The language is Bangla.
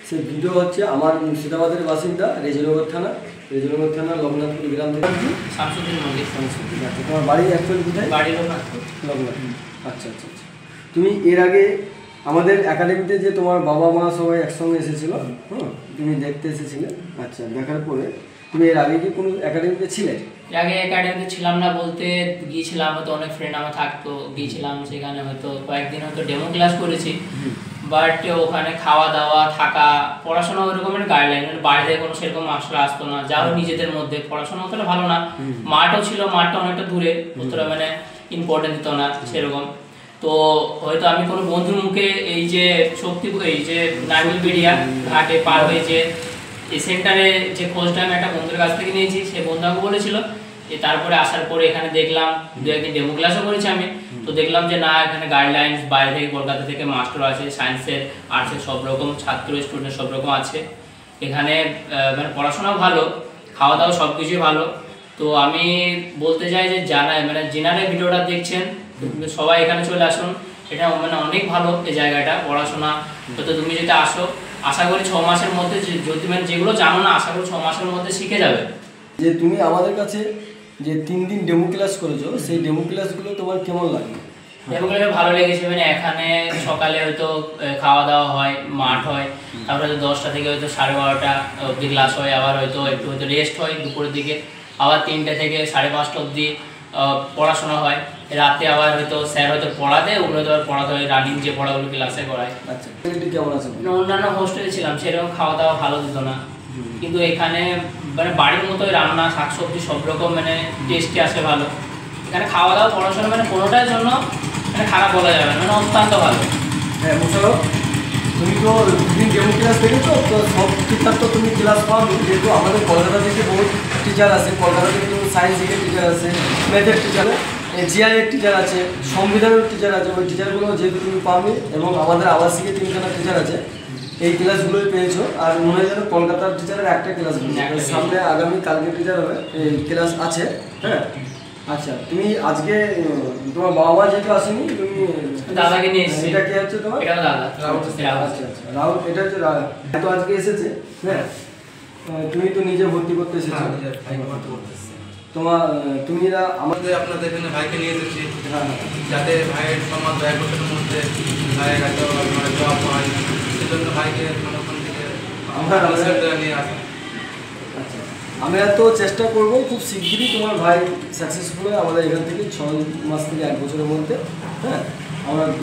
সে ভিডিও হচ্ছে আমার মুর্শিদাবাদের বাসিন্দা রেজনগর থানা লগ্নাথপুর গ্রাম থেকে। শামসুদ্দিন মল্লিক। শামসুদ্দিন, আচ্ছা। তোমার বাড়ি অ্যাকচুয়ালি কোথায়? বাড়ি লগ্নাথপুর। আচ্ছা আচ্ছা আচ্ছা। তুমি এর আগে আমাদের একাডেমিতে যে তোমার বাবা মা সবাই একসঙ্গে এসেছিল, তুমি দেখতে এসেছিলে। আচ্ছা, দেখার পরে তুমি এর আগে কি কোনো একাডেমিতে ছিলে? আগে একাডেমিতে ছিলাম না বলতে গিয়েছিলাম, হয়তো অনেক ফ্রেন্ড আমার থাকতো, গিয়েছিলাম সেখানে হয়তো কয়েকদিন হয়তো ডেমো ক্লাস করেছি। বাট ওখানে খাওয়া দাওয়া থাকা পড়াশোনা ওইরকম গাইডলাইন, বাইরে কোনো সেরকম মাস্টার আসতো না, যা নিজেদের মধ্যে পড়াশোনা অতটা ভালো না। মাঠও ছিল, মাঠটা অনেকটা দূরে, অতটা ইম্পর্টেন্ট দিত না সেরকম। তো হয়তো আমি কোনো বন্ধুর মুখে এই যে নাইমিল বিডিয়া ঘাটে পার হয়ে যে এই সেন্টারে যে খোঁজটা আমি একটা বন্ধুর কাছ থেকে নিয়েছি, সে বন্ধু আমাকে বলেছিল যে তারপরে আসার পরে এখানে দেখলাম দু একদিন ডেমো ক্লাসও করেছি আমি। তো দেখলাম যে না, এখানে গাইডলাইন্স বাইরে থেকে কলকাতা থেকে মাস্টার আছে, সায়েন্সের আর্টসের সব রকম ছাত্র স্টুডেন্ট সব রকম আছে এখানে। পড়াশোনাও ভালো, খাওয়া দাওয়া সব কিছুই ভালো। তো আমি বলতে চাই যে যেনারা ভিডিওটা দেখছেন সবাই এখানে চলে আসুন। এটা অনেক ভালো এই জায়গাটা, পড়াশোনা তো তুমি যদি আসো আশা করি 6 মাসের মধ্যে যদি যেগুলো জানো না আশা করি 6 মাসের মধ্যে শিখে যাবে। যে তুমি আমাদের কাছে যে 3 দিন ডেমো ক্লাস করেছো, সেই ডেমো ক্লাসগুলো তোমার কেমন লাগে? ডেমো ক্লাসে ভালো লেগেছে। এখানে সকালে হয়তো খাওয়া দাওয়া হয়, মাঠ হয়, তারপরে হয়তো 10টা থেকে হয়তো 12:30 অবধি ক্লাস হয়, আবার হয়তো একটু হয়তো রেস্ট হয় দুপুরের দিকে, আবার 3টে থেকে 5:30 অবধি পড়াশোনা হয়। রাতে আবার হয়তো স্যার হয়তো পড়াতে, ওগুলো তো পড়াতে হয় রানিং যে পড়াগুলো ক্লাসে করায়। আচ্ছা, কেমন আছে? অন্যান্য হোস্টেলে ছিলাম সেরকম খাওয়া দাওয়া ভালো দিত না, কিন্তু এখানে বাড়ির মতোই রান্না, শাকসবজি সব রকম টেস্টি আসে ভালো। এখানে খাওয়া দাওয়া পড়াশোনা কোনোটার জন্য খারাপ বলা যাবে না, অত্যন্ত ভালো। হ্যাঁ মুশারফ, তুমি তো দুদিন ডেমো ক্লাস দেখেছো, তো সব ঠিকঠাক তো তুমি ক্লাস পাবে, যেহেতু আমাদের কলকাতা থেকে বহুত টিচার আছে। কলকাতা থেকে তুমি সায়েন্স দিকের টিচার আছে, ম্যাথের টিচার, জিআইয়ের টিচার আছে, সংবিধানের টিচার আছে। ওই টিচারগুলো যেহেতু তুমি পাবে, এবং আমাদের আবাসিকের 3খানা টিচার আছে, এই ক্লাসগুলোই পেয়েছো। আর মনে হয় যেন কলকাতার টিচারের একটা ক্লাস সামনে আগামী কালকে টিচার হবে, এই ক্লাস আছে। হ্যাঁ আচ্ছা, তুমি আজকে তোমার বাবা মা যেহেতু আসেনি, তুমি দাদাকে নিয়ে এসেছি। এটা কি হচ্ছে তোমার? এটা দাদা রাহুল। আচ্ছা আচ্ছা, রাহুল, এটা হচ্ছে তো আজকে এসেছে। হ্যাঁ, তুমি তো নিজে ভর্তি করতে এসেছো। তুমি আমাদের আপনাদের এখানে ভাইকে নিয়ে এসেছি, যাতে ভাইয়ের সমাজ 1 বছরের মধ্যে ভাইয়ের কাছে জব হয়, সেজন্য ভাইকে ওখান থেকে নিয়ে আসা। আচ্ছা, আমরা তো চেষ্টা করবো খুব শিগগিরই তোমার ভাই সাকসেসফুল হয় আমাদের এখান থেকে 6 মাস থেকে 1 বছরের মধ্যে। হ্যাঁ, আমরা